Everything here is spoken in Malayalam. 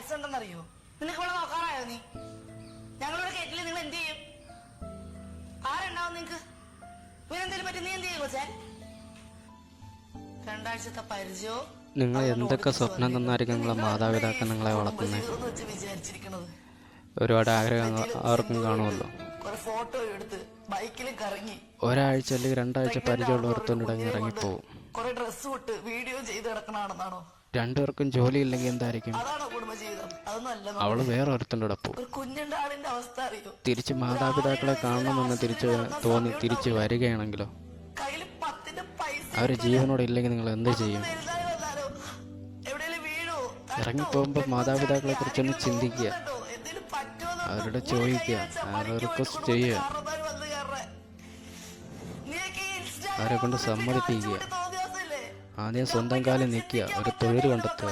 വയസ്സുണ്ടെന്നറിയോ? നിനക്ക് ഇവിടെ നോക്കാറായോ? നീ ഞങ്ങളിവിടെ കേട്ടില്ല, നിങ്ങൾ എന്ത് ചെയ്യും? ആരുണ്ടാവും നിങ്ങക്ക്? ഇവനെന്തേലും പറ്റി നീ എന്ത് ചെയ്യും കൊച്ചേ? 2 ആഴ്ചത്തെ പരിചയോ? നിങ്ങൾ എന്തൊക്കെ സ്വപ്നം തന്നായിരിക്കും നിങ്ങളെ മാതാപിതാക്കൾ നിങ്ങളെ വളർത്തുന്നത്? ഒരുപാട് ആഗ്രഹങ്ങൾ ആർക്കും കാണുമല്ലോ. ഒരാഴ്ച അല്ലെങ്കിൽ 2 ആഴ്ച പരിചയമുള്ള ഒരുത്തോണ്ടിടങ്ങി ഇറങ്ങിപ്പോവും. രണ്ടുപേർക്കും ജോലി ഇല്ലെങ്കിൽ എന്തായിരിക്കും? അവള് വേറെ ഒരുത്തോണ്ട് പോവും. തിരിച്ച് മാതാപിതാക്കളെ കാണണമെന്ന് തോന്നി തിരിച്ചു വരികയാണെങ്കിലോ? അവര് ജീവനോടെ ഇല്ലെങ്കിൽ നിങ്ങൾ എന്ത് ചെയ്യും? ഇറങ്ങിപ്പോകുമ്പോൾ മാതാപിതാക്കളെ കുറിച്ചൊന്ന് ചിന്തിക്കുക, അവരോട് ചോദിക്കുക, അവരെ റിക്വസ്റ്റ് ചെയ്യുക, അവരെ കൊണ്ട് സമ്മതിപ്പിക്കുക. ആദ്യം സ്വന്തം കാലിൽ നിൽക്കുക, ഒരു തൊഴിൽ കണ്ടെത്തുക.